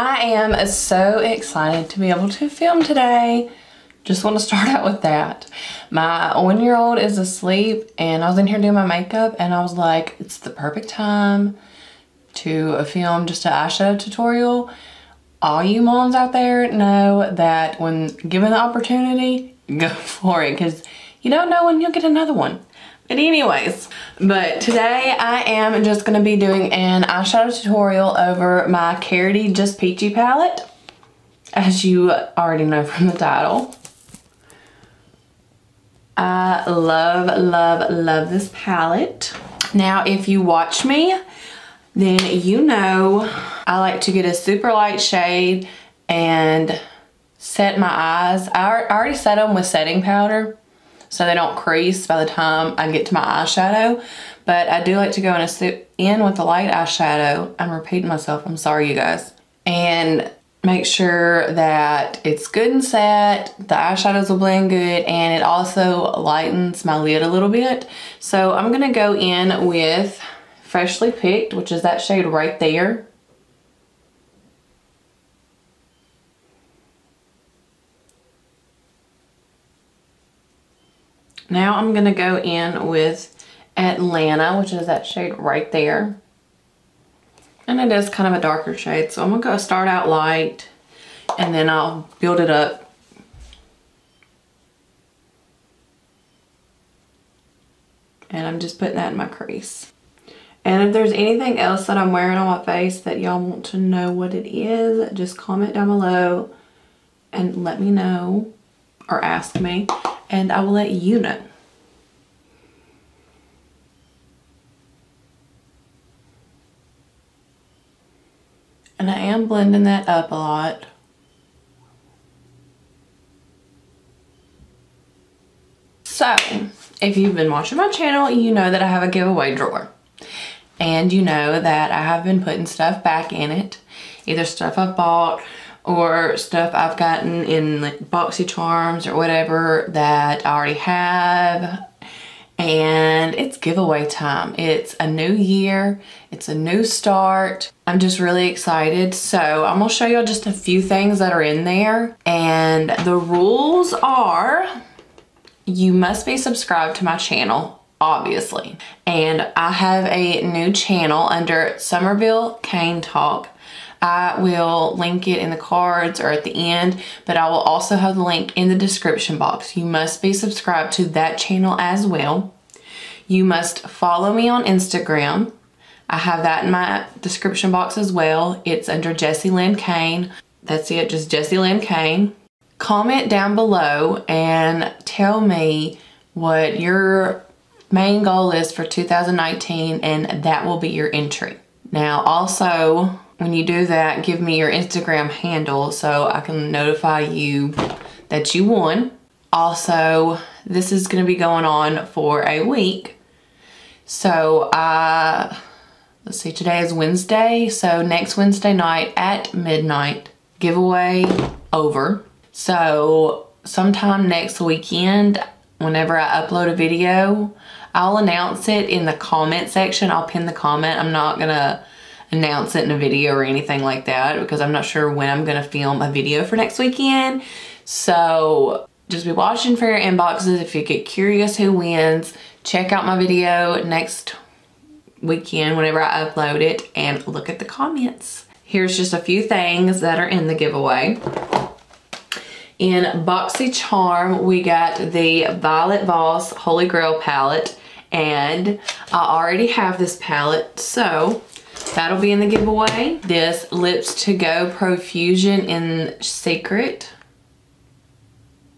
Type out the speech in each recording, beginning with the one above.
I am so excited to be able to film today. Just want to start out with that. My 1-year-old is asleep and I was in here doing my makeup and I was like, it's the perfect time to film just an eyeshadow tutorial. All you moms out there know that when given the opportunity, go for it, because you don't know when you'll get another one. But anyways, today I am just going to be doing an eyeshadow tutorial over my Karity Just Peachy Palette, as you already know from the title. I love this palette. Now, if you watch me, then you know I like to get a super light shade and set my eyes. I already set them with setting powder so they don't crease by the time I get to my eyeshadow. But I do like to go in with the light eyeshadow. I'm repeating myself, I'm sorry you guys. And make sure that it's good and set, the eyeshadows will blend good, and it also lightens my lid a little bit. So I'm gonna go in with Freshly Picked, which is that shade right there. Now I'm gonna go in with Atlanta, which is that shade right there. And it is kind of a darker shade, so I'm gonna start out light and then I'll build it up. And I'm just putting that in my crease. And if there's anything else that I'm wearing on my face that y'all want to know what it is, just comment down below and let me know, or ask me, and I will let you know. And I am blending that up a lot. So, if you've been watching my channel, you know that I have a giveaway drawer. And you know that I have been putting stuff back in it. Either stuff I've bought or stuff I've gotten in like boxy charms or whatever that I already have. And it's giveaway time. It's a new year. It's a new start. I'm just really excited. So I'm gonna show you just a few things that are in there. And the rules are, you must be subscribed to my channel, obviously. And I have a new channel under Summerville Cain Talk. I will link it in the cards or at the end, but I will also have the link in the description box. You must be subscribed to that channel as well. You must follow me on Instagram. I have that in my description box as well. It's under Jessie Lynn Cain. That's it, just Jessie Lynn Cain. Comment down below and tell me what your main goal is for 2019, and that will be your entry. Now also, when you do that, give me your Instagram handle so I can notify you that you won. Also, this is going to be going on for a week. So, let's see, today is Wednesday. So next Wednesday night at midnight, giveaway over. So sometime next weekend, whenever I upload a video, I'll announce it in the comment section. I'll pin the comment. I'm not gonna announce it in a video or anything like that because I'm not sure when I'm gonna film a video for next weekend. So just be watching for your inboxes. If you get curious who wins, check out my video next weekend whenever I upload it and look at the comments. Here's just a few things that are in the giveaway. In Boxy Charm, we got the Violet Voss Holy Grail palette, and I already have this palette, so that'll be in the giveaway. This Lips to Go Profusion in Secret.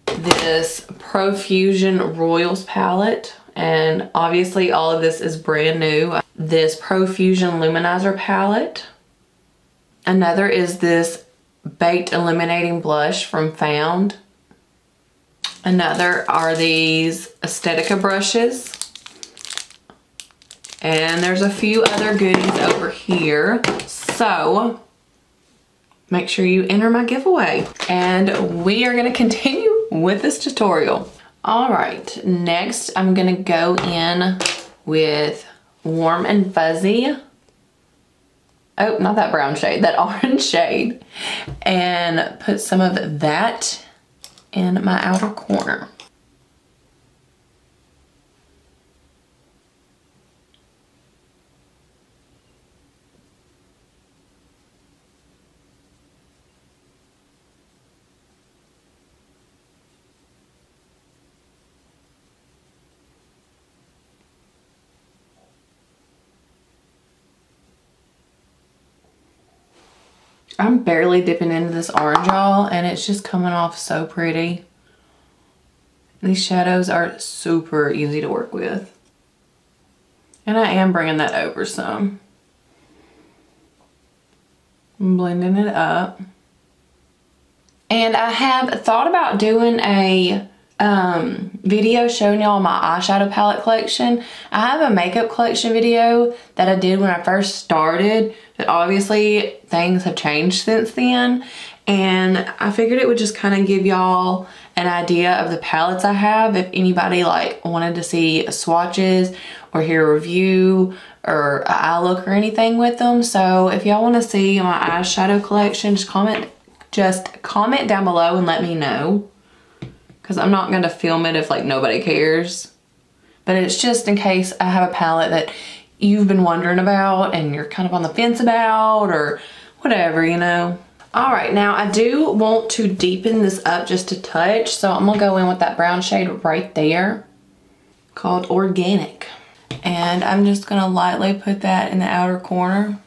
This Profusion Royals palette, and obviously all of this is brand new. This Profusion Luminizer palette. Another is this Baked Illuminating Blush from Found. Another are these Aesthetica brushes. And there's a few other goodies over here. So make sure you enter my giveaway. And we are gonna continue with this tutorial. All right, next I'm gonna go in with Warm and Fuzzy oh, not that brown shade, that orange shade, and put some of that in my outer corner. I'm barely dipping into this orange, y'all, and it's just coming off so pretty. These shadows are super easy to work with. And I am bringing that over some. I'm blending it up. And I have thought about doing a video showing y'all my eyeshadow palette collection. I have a makeup collection video that I did when I first started, but obviously things have changed since then, and I figured it would just kind of give y'all an idea of the palettes I have if anybody like wanted to see swatches or hear a review or an eye look or anything with them. So if y'all want to see my eyeshadow collection, just comment down below and let me know. Because I'm not going to film it if like nobody cares. But it's just in case I have a palette that you've been wondering about and you're kind of on the fence about or whatever, you know. Alright, now I do want to deepen this up just a touch. So I'm going to go in with that brown shade right there called Organic. And I'm just going to lightly put that in the outer corner.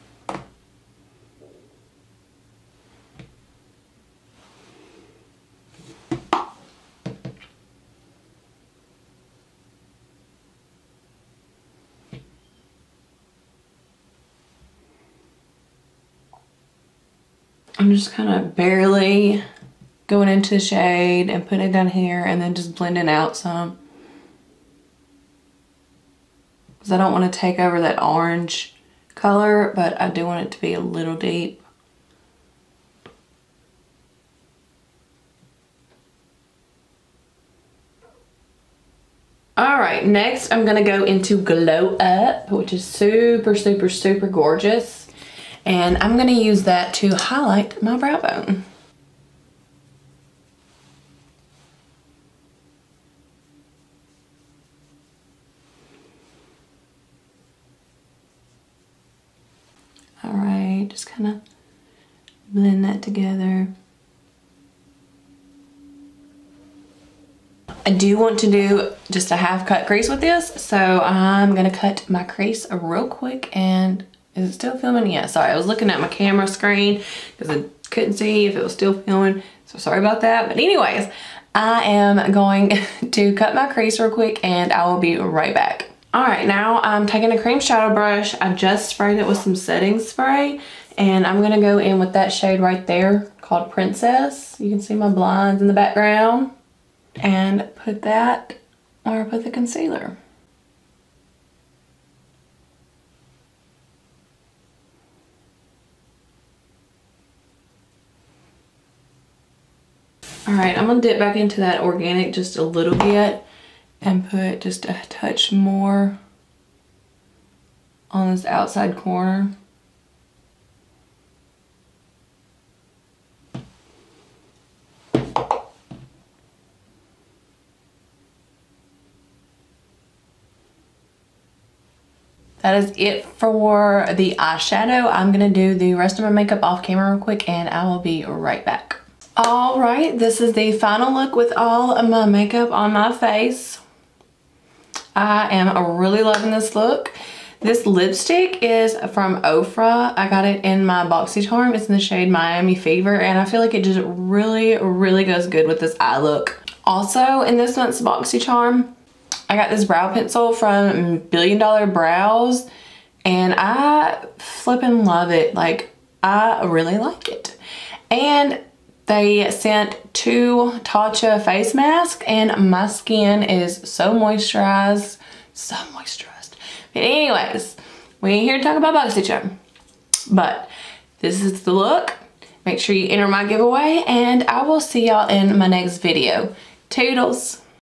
I'm just kind of barely going into the shade and putting it down here and then just blending out some. Because I don't want to take over that orange color, but I do want it to be a little deep. Alright, next I'm going to go into Glow Up, which is super, super, super gorgeous. And I'm going to use that to highlight my brow bone. Alright, just kind of blend that together. I do want to do just a half cut crease with this, so I'm going to cut my crease real quick. And is it still filming? Yeah, sorry, I was looking at my camera screen because I couldn't see if it was still filming, so sorry about that. But anyways, I am going to cut my crease real quick and I will be right back. Alright, now I'm taking a cream shadow brush. I just sprayed it with some setting spray, and I'm going to go in with that shade right there called Princess. You can see my blinds in the background. And put that where I put the concealer. Alright, I'm going to dip back into that Organic just a little bit and put just a touch more on this outside corner. That is it for the eyeshadow. I'm going to do the rest of my makeup off camera real quick and I will be right back. Alright, this is the final look with all of my makeup on my face. I am really loving this look. This lipstick is from Ofra. I got it in my BoxyCharm. It's in the shade Miami Fever, and I feel like it just really, really goes good with this eye look. Also, in this month's BoxyCharm, I got this brow pencil from Billion Dollar Brows, and I flipping love it. Like, I really like it. And they sent 2 Tatcha face masks, and my skin is so moisturized. So moisturized. But anyways, we ain't here to talk about BoxyCharm. But this is the look. Make sure you enter my giveaway, and I will see y'all in my next video. Toodles!